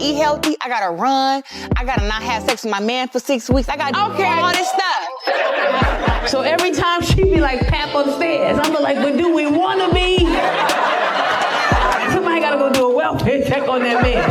gotta eat healthy. I gotta run. I gotta not have sex with my man for 6 weeks. I gotta do all this stuff. So every time she be like, Pap upstairs, I'm like, but do we want to be? Somebody gotta go do a welfare check on that man.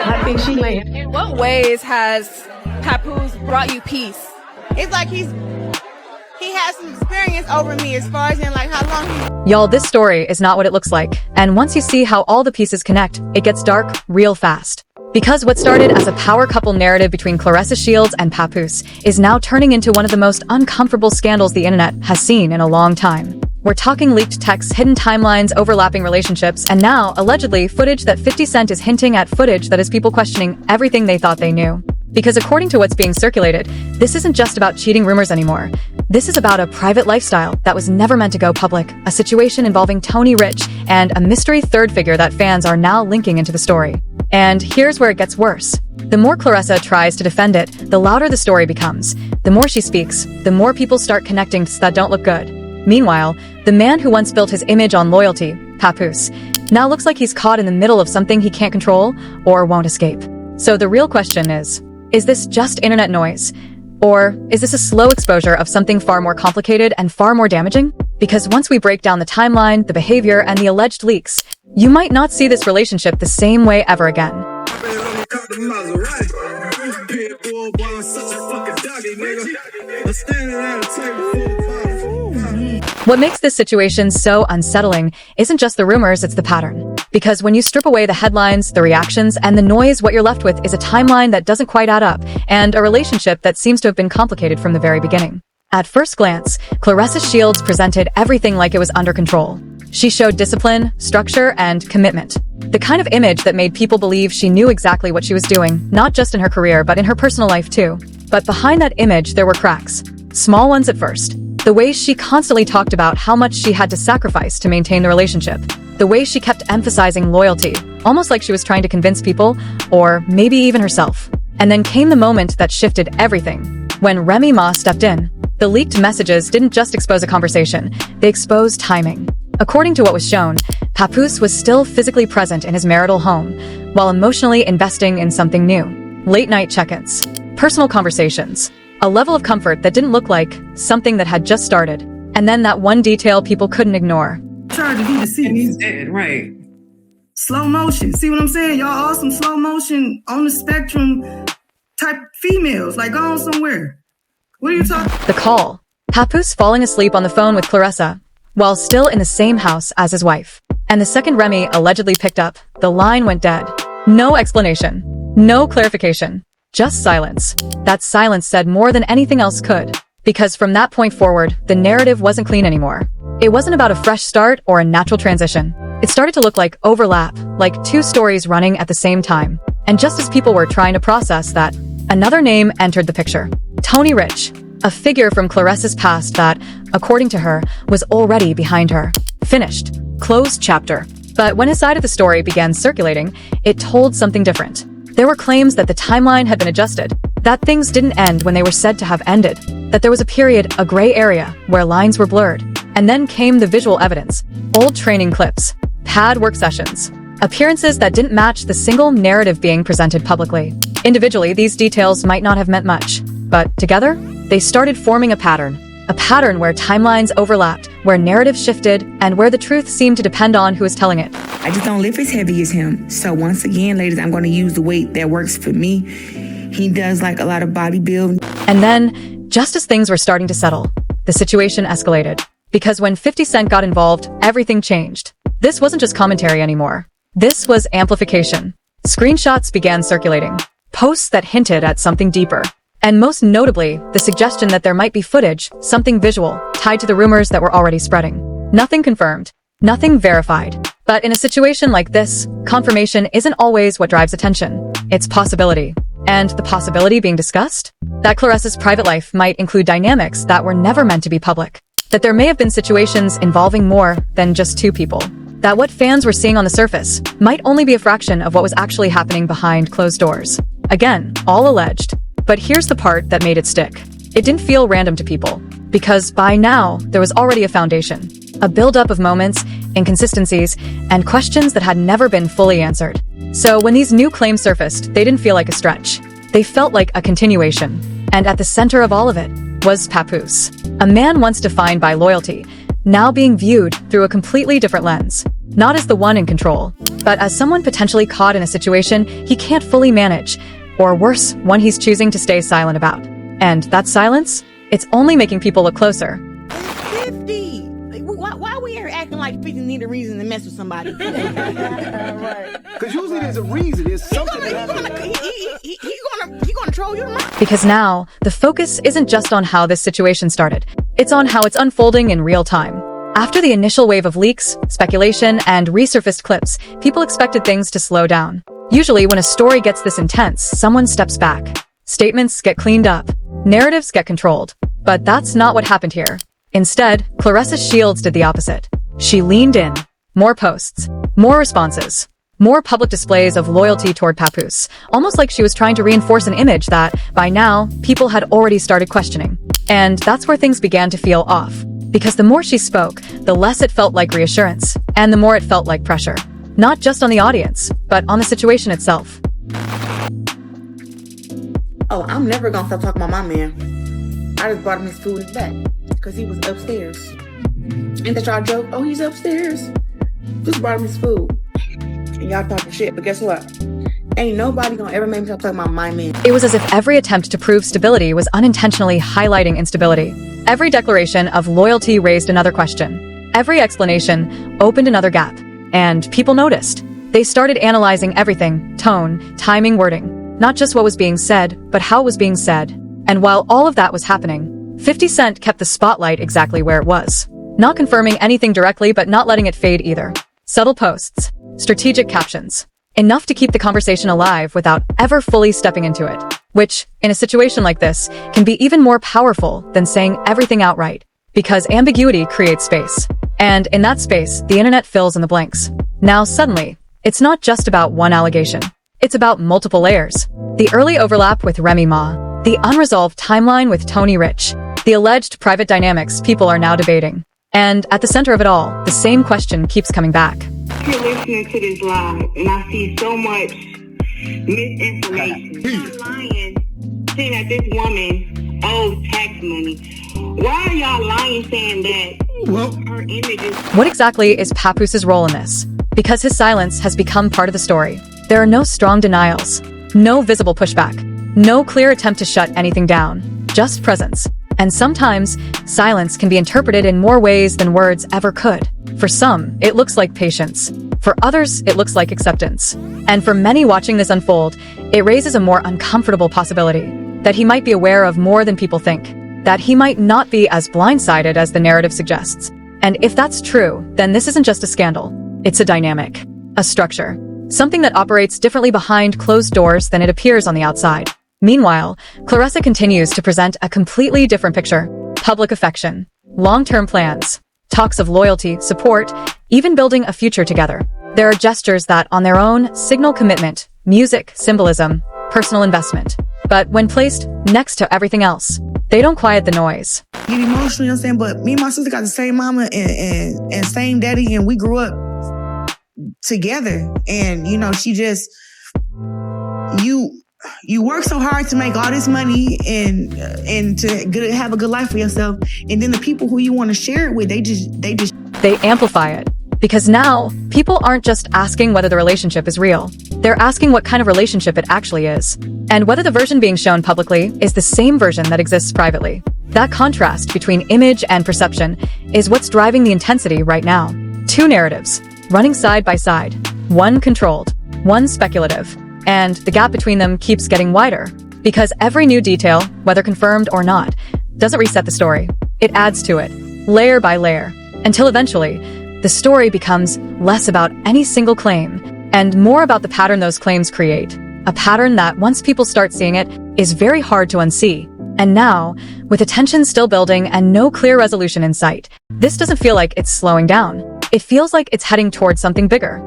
I think she laying. In what ways has Papoose brought you peace? It's like he has some experience over me as far as in like how long Y'all, this story is not what it looks like. And once you see how all the pieces connect, it gets dark real fast. Because what started as a power couple narrative between Claressa Shields and Papoose is now turning into one of the most uncomfortable scandals the internet has seen in a long time. We're talking leaked texts, hidden timelines, overlapping relationships, and now, allegedly, footage that 50 Cent is hinting at footage that has people questioning everything they thought they knew. Because according to what's being circulated, this isn't just about cheating rumors anymore. This is about a private lifestyle that was never meant to go public, a situation involving Tony Rich, and a mystery third figure that fans are now linking into the story. And here's where it gets worse. The more Claressa tries to defend it, the louder the story becomes. The more she speaks, the more people start connecting that don't look good. Meanwhile, the man who once built his image on loyalty, Papoose, now looks like he's caught in the middle of something he can't control or won't escape. So the real question is this just internet noise? Or is this a slow exposure of something far more complicated and far more damaging? Because once we break down the timeline, the behavior, and the alleged leaks, you might not see this relationship the same way ever again. What makes this situation so unsettling isn't just the rumors, it's the pattern. Because when you strip away the headlines, the reactions, and the noise, what you're left with is a timeline that doesn't quite add up, and a relationship that seems to have been complicated from the very beginning. At first glance, Claressa Shields presented everything like it was under control. She showed discipline, structure, and commitment. The kind of image that made people believe she knew exactly what she was doing, not just in her career, but in her personal life too. But behind that image, there were cracks. Small ones at first. The way she constantly talked about how much she had to sacrifice to maintain the relationship. The way she kept emphasizing loyalty, almost like she was trying to convince people, or maybe even herself. And then came the moment that shifted everything. When Remy Ma stepped in. The leaked messages didn't just expose a conversation, they exposed timing. According to what was shown, Papoose was still physically present in his marital home, while emotionally investing in something new. Late-night check-ins. Personal conversations. A level of comfort that didn't look like something that had just started. And then that one detail people couldn't ignore. Charged, he deceased. And he's dead, right. Slow motion. See what I'm saying? Y'all all some slow motion on the spectrum type females. Like, go on somewhere. What are you talking? The call. Papoose falling asleep on the phone with Claressa, while still in the same house as his wife. And the second Remy allegedly picked up, the line went dead. No explanation. No clarification. Just silence. That silence said more than anything else could. Because from that point forward, the narrative wasn't clean anymore. It wasn't about a fresh start or a natural transition. It started to look like overlap, like two stories running at the same time. And just as people were trying to process that, another name entered the picture. Tony Rich, a figure from Claressa's past that, according to her, was already behind her. Finished. Closed chapter. But when his side of the story began circulating, it told something different. There were claims that the timeline had been adjusted, that things didn't end when they were said to have ended, that there was a period, a gray area, where lines were blurred. And then came the visual evidence. Old training clips. Pad work sessions. Appearances that didn't match the single narrative being presented publicly. Individually, these details might not have meant much, but together, they started forming a pattern where timelines overlapped, where narratives shifted, and where the truth seemed to depend on who was telling it. I just don't lift as heavy as him. So once again, ladies, I'm going to use the weight that works for me. He does like a lot of bodybuilding. And then, just as things were starting to settle, the situation escalated. Because when 50 Cent got involved, everything changed. This wasn't just commentary anymore. This was amplification. Screenshots began circulating. Posts that hinted at something deeper. And most notably, the suggestion that there might be footage, something visual, tied to the rumors that were already spreading. Nothing confirmed. Nothing verified. But in a situation like this, confirmation isn't always what drives attention. It's possibility. And the possibility being discussed? That Claressa's private life might include dynamics that were never meant to be public. That there may have been situations involving more than just two people. That what fans were seeing on the surface might only be a fraction of what was actually happening behind closed doors. Again, all alleged. But here's the part that made it stick. It didn't feel random to people. Because by now, there was already a foundation. A buildup of moments, inconsistencies, and questions that had never been fully answered. So when these new claims surfaced, they didn't feel like a stretch. They felt like a continuation. And at the center of all of it was Papoose, a man once defined by loyalty, now being viewed through a completely different lens. Not as the one in control, but as someone potentially caught in a situation he can't fully manage, or worse, one he's choosing to stay silent about. And that silence? It's only making people look closer. 50. Like, why are we here acting like 50 need a reason to mess with somebody? Because usually there's a reason. There's something that happens. He gonna troll you tomorrow. Because now, the focus isn't just on how this situation started. It's on how it's unfolding in real time. After the initial wave of leaks, speculation, and resurfaced clips, people expected things to slow down. Usually, when a story gets this intense, someone steps back. Statements get cleaned up. Narratives get controlled. But that's not what happened here. Instead, Claressa Shields did the opposite. She leaned in. More posts. More responses. More public displays of loyalty toward Papoose, almost like she was trying to reinforce an image that, by now, people had already started questioning. And that's where things began to feel off. Because the more she spoke, the less it felt like reassurance, and the more it felt like pressure. Not just on the audience, but on the situation itself. Oh, I'm never gonna stop talking about my man. I just brought him his food in the back, because he was upstairs. Ain't that y'all joke? Oh, he's upstairs. Just brought him his food. And y'all talking shit, but guess what? Ain't nobody gonna ever make me stop talking about my man. It was as if every attempt to prove stability was unintentionally highlighting instability. Every declaration of loyalty raised another question. Every explanation opened another gap. And people noticed. They started analyzing everything: tone, timing, wording. Not just what was being said, but how it was being said. And while all of that was happening, 50 Cent kept the spotlight exactly where it was. Not confirming anything directly, but not letting it fade either. Subtle posts. Strategic captions. Enough to keep the conversation alive without ever fully stepping into it. Which, in a situation like this, can be even more powerful than saying everything outright. Because ambiguity creates space. And in that space, the internet fills in the blanks. Now suddenly, it's not just about one allegation. It's about multiple layers. The early overlap with Remy Ma. The unresolved timeline with Tony Rich. The alleged private dynamics people are now debating. And at the center of it all, the same question keeps coming back. You're listening to this live, and I see so much misinformation. You're lying, saying that this woman owes tax money. Why are y'all lying, saying that her image is... What exactly is Papoose's role in this? Because his silence has become part of the story. There are no strong denials, no visible pushback, no clear attempt to shut anything down, just presence. And sometimes, silence can be interpreted in more ways than words ever could. For some, it looks like patience. For others, it looks like acceptance. And for many watching this unfold, it raises a more uncomfortable possibility. That he might be aware of more than people think. That he might not be as blindsided as the narrative suggests. And if that's true, then this isn't just a scandal. It's a dynamic. A structure. Something that operates differently behind closed doors than it appears on the outside. Meanwhile, Claressa continues to present a completely different picture. Public affection, long-term plans, talks of loyalty, support, even building a future together. There are gestures that, on their own, signal commitment, music, symbolism, personal investment. But when placed next to everything else, they don't quiet the noise. Get emotional, you know what I'm saying? But me and my sister got the same mama and same daddy, and we grew up together. And, you know, she just... You work so hard to make all this money and to have a good life for yourself, and then the people who you want to share it with, they amplify it. Because now, people aren't just asking whether the relationship is real. They're asking what kind of relationship it actually is. And whether the version being shown publicly is the same version that exists privately. That contrast between image and perception is what's driving the intensity right now. Two narratives, running side by side. One controlled, one speculative. And the gap between them keeps getting wider. Because every new detail, whether confirmed or not, doesn't reset the story. It adds to it, layer by layer, until eventually, the story becomes less about any single claim, and more about the pattern those claims create. A pattern that, once people start seeing it, is very hard to unsee. And now, with the tension still building and no clear resolution in sight, this doesn't feel like it's slowing down. It feels like it's heading towards something bigger.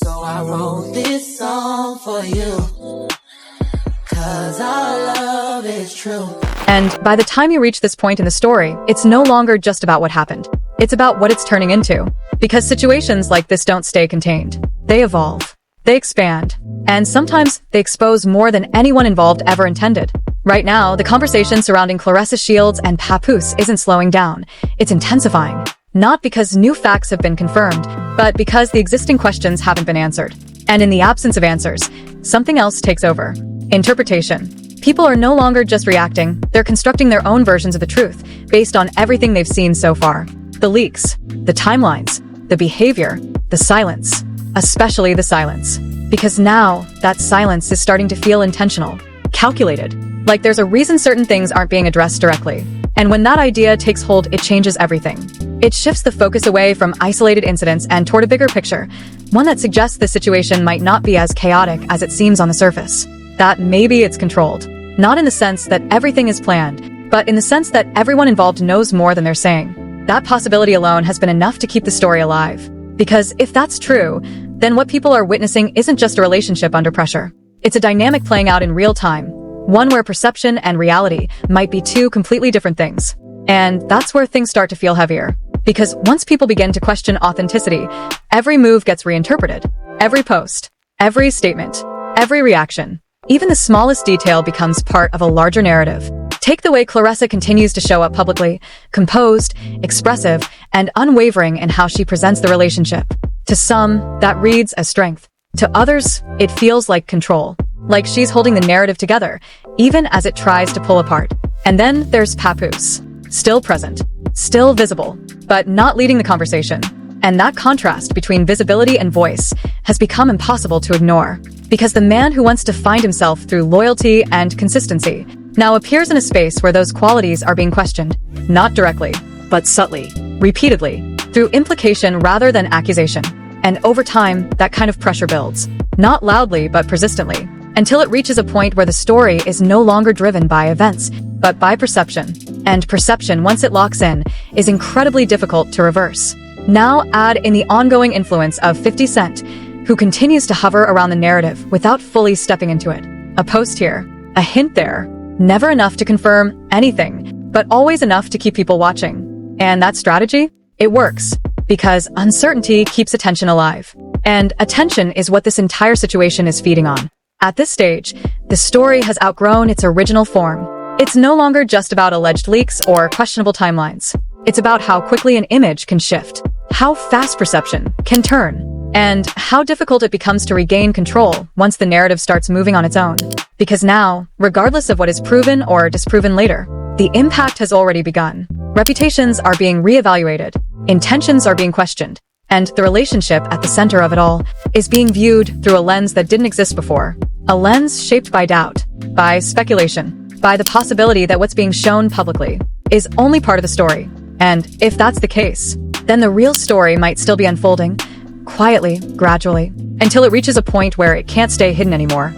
So I wrote this song for you, 'cause our love is true. And by the time you reach this point in the story, it's no longer just about what happened. It's about what it's turning into. Because situations like this don't stay contained. They evolve. They expand. And sometimes they expose more than anyone involved ever intended. Right now, the conversation surrounding Claressa Shields and Papoose isn't slowing down. It's intensifying. Not because new facts have been confirmed, but because the existing questions haven't been answered. And in the absence of answers, something else takes over. Interpretation. People are no longer just reacting, they're constructing their own versions of the truth, based on everything they've seen so far. The leaks, the timelines, the behavior, the silence. Especially the silence. Because now, that silence is starting to feel intentional, calculated. Like there's a reason certain things aren't being addressed directly. And when that idea takes hold, it changes everything. It shifts the focus away from isolated incidents and toward a bigger picture, one that suggests the situation might not be as chaotic as it seems on the surface. That maybe it's controlled. Not in the sense that everything is planned, but in the sense that everyone involved knows more than they're saying. That possibility alone has been enough to keep the story alive. Because if that's true, then what people are witnessing isn't just a relationship under pressure. It's a dynamic playing out in real time, one where perception and reality might be two completely different things. And that's where things start to feel heavier. Because once people begin to question authenticity, every move gets reinterpreted. Every post, every statement, every reaction, even the smallest detail becomes part of a larger narrative. Take the way Claressa continues to show up publicly, composed, expressive, and unwavering in how she presents the relationship. To some, that reads as strength. To others, it feels like control. Like she's holding the narrative together, even as it tries to pull apart. And then there's Papoose. Still present, still visible, but not leading the conversation. And that contrast between visibility and voice has become impossible to ignore. Because the man who wants to find himself through loyalty and consistency now appears in a space where those qualities are being questioned. Not directly, but subtly, repeatedly, through implication rather than accusation. And over time, that kind of pressure builds. Not loudly, but persistently. Until it reaches a point where the story is no longer driven by events, but by perception. And perception, once it locks in, is incredibly difficult to reverse. Now add in the ongoing influence of 50 Cent, who continues to hover around the narrative without fully stepping into it. A post here, a hint there, never enough to confirm anything, but always enough to keep people watching. And that strategy? It works, because uncertainty keeps attention alive. And attention is what this entire situation is feeding on. At this stage, the story has outgrown its original form. It's no longer just about alleged leaks or questionable timelines. It's about how quickly an image can shift, how fast perception can turn, and how difficult it becomes to regain control once the narrative starts moving on its own. Because now, regardless of what is proven or disproven later, the impact has already begun. Reputations are being reevaluated, intentions are being questioned, and the relationship at the center of it all is being viewed through a lens that didn't exist before. A lens shaped by doubt, by speculation, by the possibility that what's being shown publicly is only part of the story. And if that's the case, then the real story might still be unfolding, quietly, gradually, until it reaches a point where it can't stay hidden anymore.